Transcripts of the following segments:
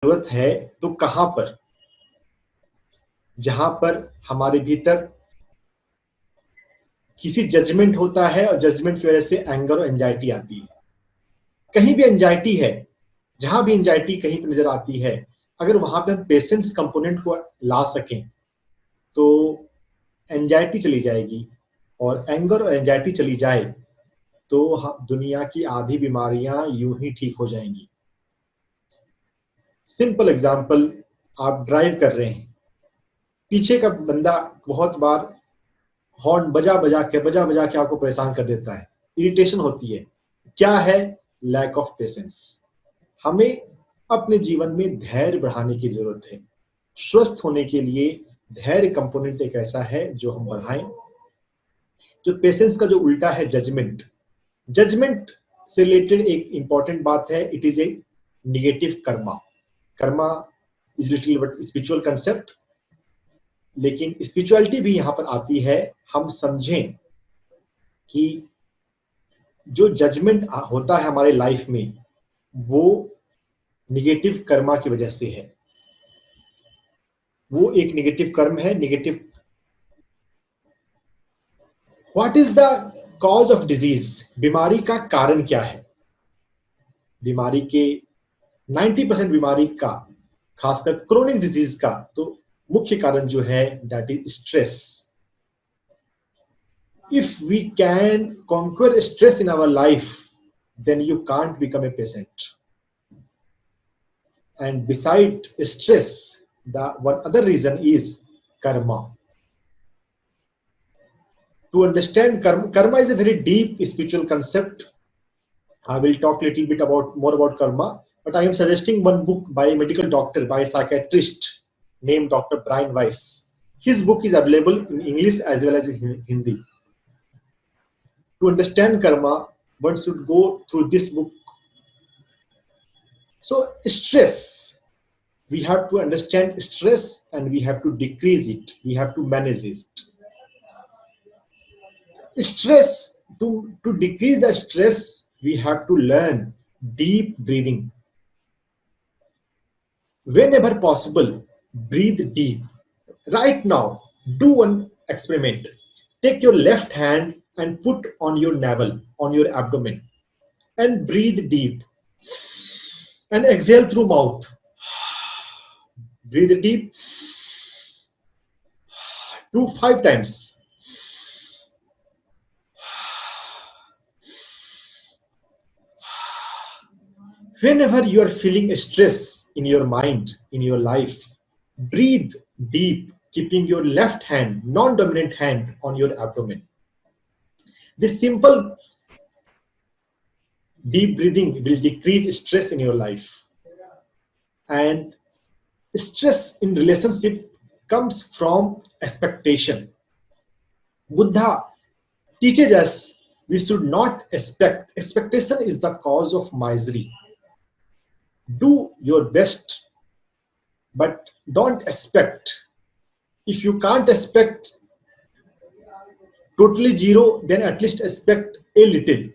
जरूरत है तो कहां पर? जहां पर हमारे भीतर किसी जजमेंट होता है और जजमेंट की वजह से एंगर और एंजाइटी आती है। कहीं भी एंजाइटी है, जहां भी एंजाइटी कहीं पर नजर आती है, अगर वहां पे हम पेशेंस कंपोनेंट को ला सकें तो एंजाइटी चली जाएगी, और एंगर और एंजाइटी चली जाए तो दुनिया की आधी बीमारियां यूं ही ठीक हो जाएंगी। सिंपल एग्जांपल, आप ड्राइव कर रहे हैं, पीछे का बंदा बहुत बार हॉर्न बजा बजा के आपको परेशान कर देता है, इरिटेशन होती है। क्या है? Lack of patience. हमें अपने जीवन में धैर्य बढ़ाने की जरूरत है। स्वस्थ होने के लिए धैर्य कंपोनेंट एक ऐसा है जो हम बढ़ाएं। जो पेशेंस का जो उल्टा है जजमेंट। जजमेंट से रिलेटेड एक इंपॉर्टेंट बात है, it is a negative Karma. Karma is little but spiritual concept, लेकिन स्पिरिचुअलिटी भी यहां पर आती है। हम समझें कि जो जजमेंट होता है हमारे लाइफ में, वो निगेटिव कर्मा की वजह से है। वो एक निगेटिव कर्म है। Negative what is the cause of disease? बीमारी का कारण क्या है? बीमारी के 90% बीमारी का, खासकर क्रोनिक डिजीज का, तो मुख्य कारण जो है that is stress. If we can conquer stress in our life, then you can't become a patient. And beside stress, the one other reason is karma. To understand karma is a very deep spiritual concept. I will talk a little bit about more about karma, but I am suggesting one book by a medical doctor, by a psychiatrist named Dr. Brian Weiss. His book is available in English as well as in Hindi. To understand karma, one should go through this book. So stress, we have to understand stress and we have to decrease it. We have to manage it. Stress, to decrease the stress, we have to learn deep breathing. Whenever possible, breathe deep. Right now, do one experiment. Take your left hand and put on your navel, on your abdomen, and breathe deep. And exhale through mouth. Breathe deep. Do 5 times. Whenever you are feeling stress in your mind, in your life, breathe deep, keeping your left hand, non-dominant hand, on your abdomen. This simple deep breathing will decrease stress in your life. And stress in relationship comes from expectation. Buddha teaches us we should not expect. Expectation is the cause of misery. Do your best, but don't expect. If you can't expect totally zero, then at least expect a little.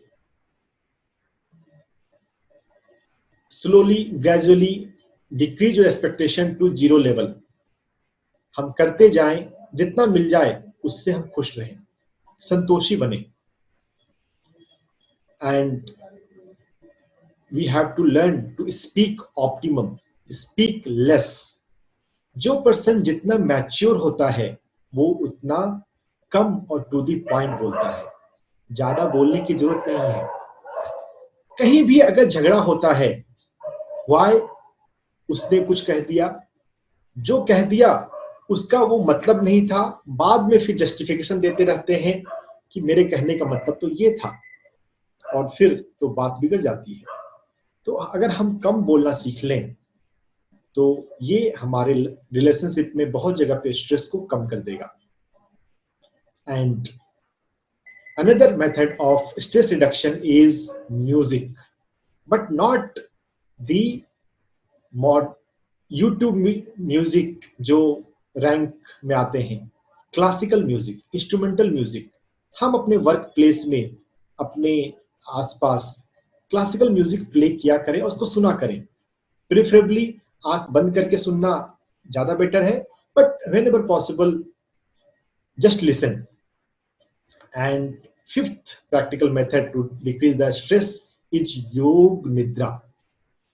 Slowly, gradually decrease your expectation to zero level. हम करते जाएं, जितना मिल जाए उससे हम खुश रहें, संतोषी बने. And we have to learn to speak optimum, speak less. जो पर्सन जितना मैच्योर होता है वो उतना कम और टू दी पॉइंट बोलता है. ज्यादा बोलने की जरूरत नहीं है. कहीं भी अगर झगड़ा होता है, वाई, उसने कुछ कह दिया, जो कह दिया उसका वो मतलब नहीं था, बाद में फिर जस्टिफिकेशन देते रहते हैं कि मेरे कहने का मतलब तो ये था, और फिर तो बात बिगड़ जाती है. तो अगर हम कम बोलना सीख लें तो ये हमारे रिलेशनशिप में बहुत जगह पे स्ट्रेस को कम कर देगा. And another method of stress reduction is music, but not the mod YouTube music जो रैंक में आते हैं. Classical music, instrumental music. हम अपने वर्क प्लेस में, अपने आसपास क्लासिकल म्यूजिक प्ले किया करें और उसको सुना करें. प्रेफरेबली आंख बंद करके सुनना ज्यादा बेटर है, but whenever possible just listen. And fifth practical method to decrease the stress is yoga nidra.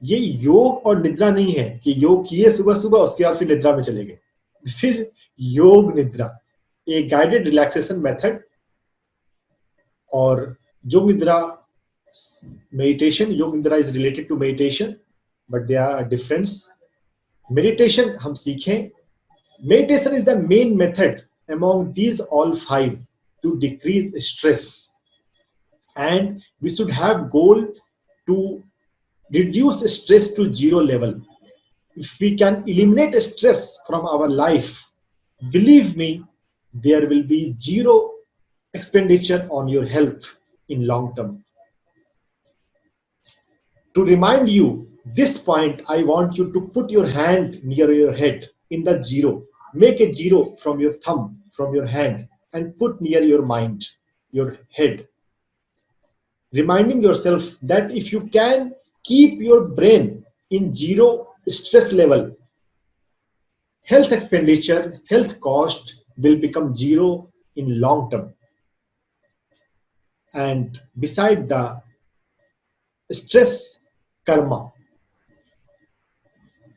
ये योग और निद्रा नहीं है कि योग किए सुबह सुबह उसके बाद फिर निद्रा में चले गए. दिस इज योग निद्रा, ए गाइडेड रिलैक्सेशन मेथड. और योग निद्रा meditation, yoga nidra is related to meditation, but they are difference. Meditation हम सीखें. Meditation is the main method among these all five to decrease stress, and we should have goal to reduce stress to zero level. If we can eliminate stress from our life, believe me, there will be zero expenditure on your health in long term. To remind you this point, I want you to put your hand near your head in the zero. Make a zero from your thumb, from your hand, and put near your mind, your head. Reminding yourself that if you can keep your brain in zero stress level, health expenditure, health cost will become zero in long term. And beside the stress, Karma.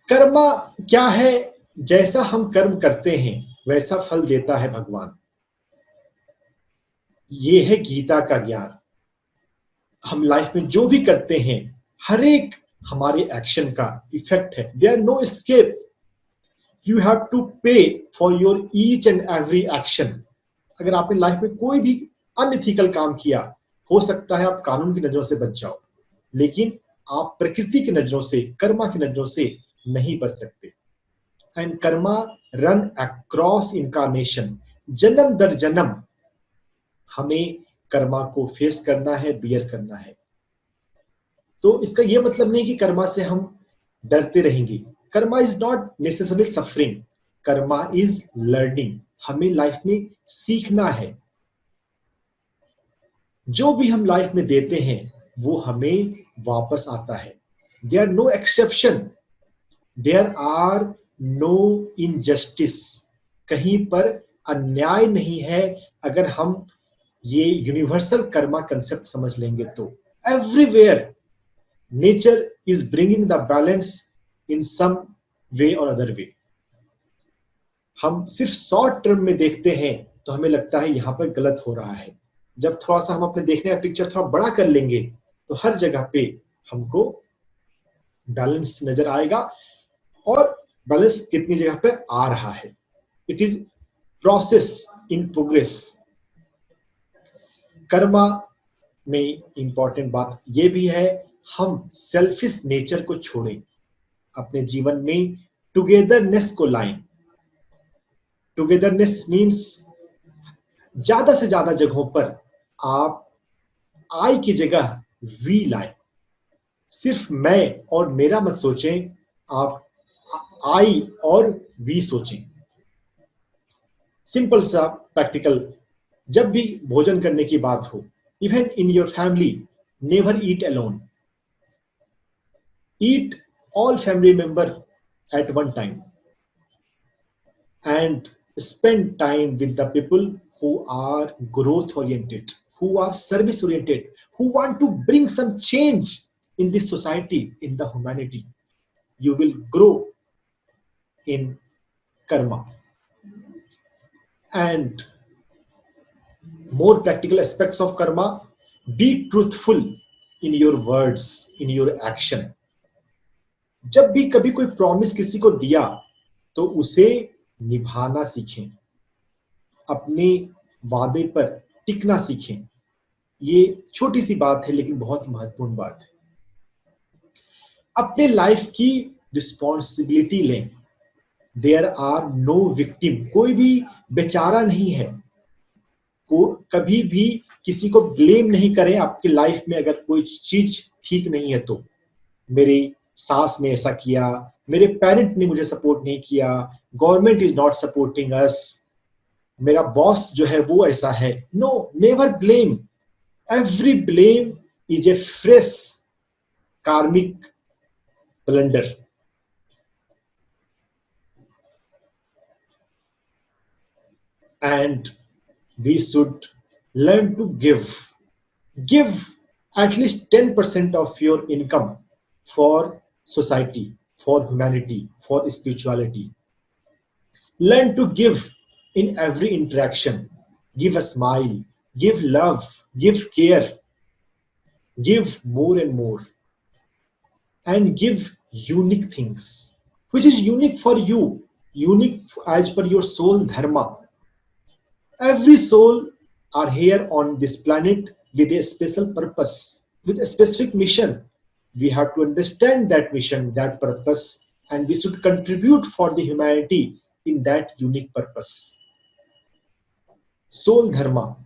Karma क्या है? जैसा हम कर्म करते हैं वैसा फल देता है भगवान. ये है गीता का ज्ञान. हम लाइफ में जो भी करते हैं हर एक हमारे एक्शन का इफेक्ट है. There no escape. You have to pay for your each and every action. अगर आपने लाइफ में कोई भी अनइथिकल काम किया, हो सकता है आप कानून की नजरों से बच जाओ, लेकिन आप प्रकृति की नजरों से, कर्मा की नजरों से नहीं बच सकते. And Karma run across incarnation. जन्म दर जन्म हमें कर्मा को फेस करना है, बियर करना है. तो इसका यह मतलब नहीं कि कर्मा से हम डरते रहेंगे. Karma is not necessary suffering. Karma is learning. हमें लाइफ में सीखना है. जो भी हम लाइफ में देते हैं वो हमें वापस आता है. There no exception. There are no injustice. कहीं पर अन्याय नहीं है. अगर हम ये यूनिवर्सल कर्मा कंसेप्ट समझ लेंगे तो everywhere nature is bringing the balance in some way or other वे. हम सिर्फ शॉर्ट टर्म में देखते हैं तो हमें लगता है यहां पर गलत हो रहा है. जब थोड़ा सा हम अपने देखने का पिक्चर थोड़ा बड़ा कर लेंगे तो हर जगह पे हमको बैलेंस नजर आएगा. और बैलेंस कितनी जगह पे आ रहा है. It is process in progress. Karma में इंपॉर्टेंट बात यह भी है, हम सेल्फिश नेचर को छोड़ें. अपने जीवन में टुगेदरनेस को लाएं. टुगेदरनेस मीन्स ज्यादा से ज्यादा जगहों पर आप आई की जगह वी लाएं. सिर्फ मैं और मेरा मत सोचें, आप आई और वी सोचें. सिंपल सा प्रैक्टिकल. जब भी भोजन करने की बात हो, even in your family, never eat alone. Eat all family member eight one time and spend time with the people who are growth oriented, who are service oriented, who want to bring some change in this society, in the humanity. You will grow in karma. And more practical aspects of karma: be truthful in your words, in your action. जब भी कभी कोई promise किसी को दिया तो उसे निभाना सीखें. अपने वादे पर टिकना सीखें. ये छोटी सी बात है लेकिन बहुत महत्वपूर्ण बात है. अपने लाइफ की रिस्पॉन्सिबिलिटी लें. There are no victim. कोई भी बेचारा नहीं है. कभी भी किसी को ब्लेम नहीं करें आपकी लाइफ में अगर कोई चीज ठीक नहीं है तो. मेरी सास ने ऐसा किया, मेरे पेरेंट ने मुझे सपोर्ट नहीं किया, government is not supporting us, मेरा बॉस जो है वो ऐसा है. No, never blame. Every blame is a fresh karmic blunder. and we should learn to give at least 10% of your income for society, for humanity, for spirituality. Learn to give in every interaction. Give a smile, give love, give care, give more and more, and give unique things, which is unique for you, unique as per your soul dharma. Every soul are here on this planet with a special purpose, with a specific mission. We have to understand that mission, that purpose, and we should contribute for the humanity in that unique purpose. Soul dharma.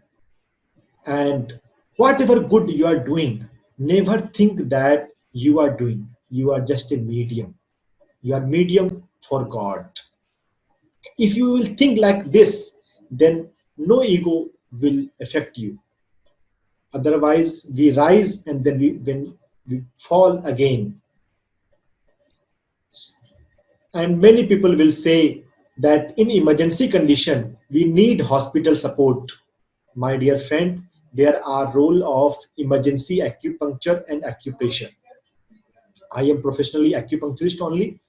And whatever good you are doing, never think that you are doing. You are just a medium. You are medium for God. If you will think like this, then no ego will affect you. Otherwise, we rise and then when we fall again. And many people will say that in emergency condition, we need hospital support. My dear friend, there are role of emergency acupuncture and acupressure. I am professionally acupuncturist only.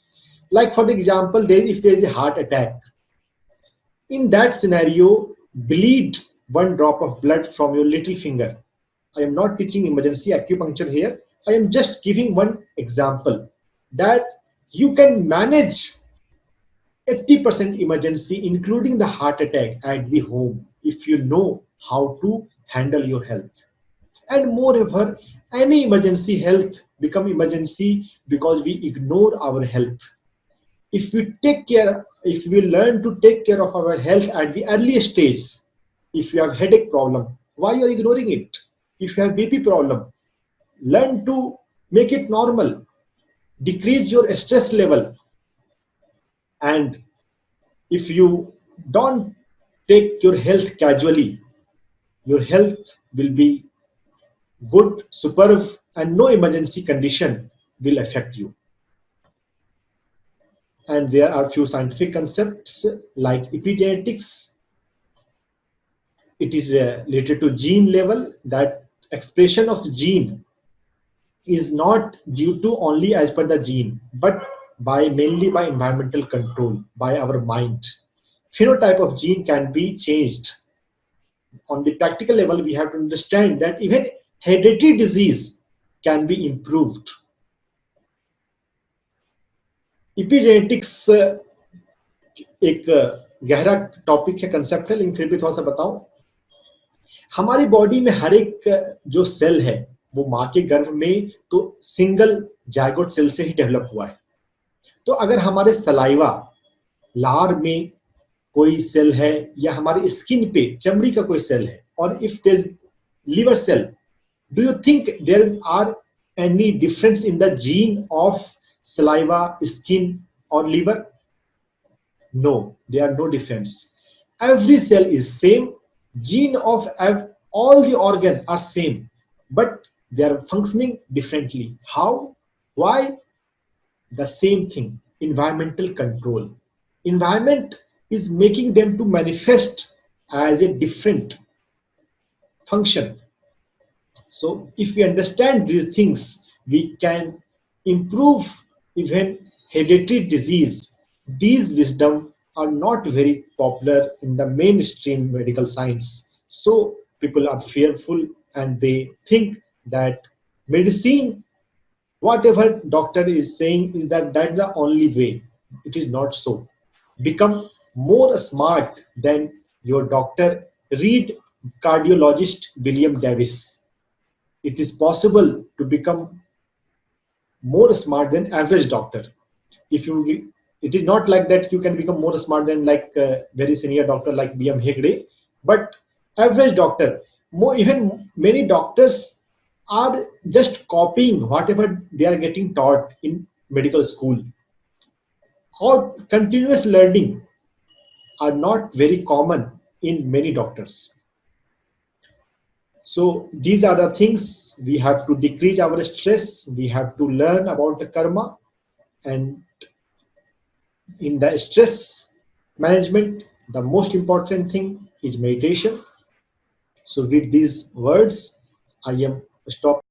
Like for the example, if there is a heart attack, in that scenario, bleed one drop of blood from your little finger. I am not teaching emergency acupuncture here. I am just giving one example that you can manage 80% emergency, including the heart attack at the home, if you know how to handle your health. And moreover, any emergency health become emergency because we ignore our health. If we take care, if we learn to take care of our health at the earliest stage, if you have headache problem, why you are ignoring it? If you have BP problem, learn to make it normal, decrease your stress level. And if you don't take your health casually, your health will be good, superb, and no emergency condition will affect you. And there are few scientific concepts like epigenetics. It is related to gene level, that expression of gene is not due to only as per the gene, but by mainly by environmental control, by our mind. Phenotype of gene can be changed. On the practical level, we have to understand that even hereditary disease can be improved. Epigenetics एक गहरा topic है, concept है, लेकिन फिर भी थोड़ा सा बताऊं. हमारी बॉडी में हर एक जो सेल है वो माँ के गर्भ में तो सिंगल जायगोट सेल से ही डेवलप हुआ है. तो अगर हमारे सलाइवा, लार में कोई सेल है, या हमारे स्किन पे चमड़ी का कोई सेल है, और if there is liver cell, do you think there are any difference in the gene of saliva, skin, or liver? No, there are no difference. Every cell is same. Gene of all the organ are same, but they are functioning differently. How? Why? The same thing, environmental control. Environment is making them to manifest as a different function. So if we understand these things, we can improve even hereditary disease. These wisdom are not very popular in the mainstream medical science. So people are fearful and they think that medicine, whatever doctor is saying, is that's the only way. It is not so. Become more smart than your doctor. Read cardiologist William Davis. It is possible to become more smart than average doctor. If you, it is not like that you can become more smart than like very senior doctor like B.M. Hegde, but average doctor, more, even many doctors are just copying whatever they are getting taught in medical school, or continuous learning are not very common in many doctors. So these are the things. We have to decrease our stress. We have to learn about the karma, and in the stress management, The most important thing is meditation. So with these words, I am stopping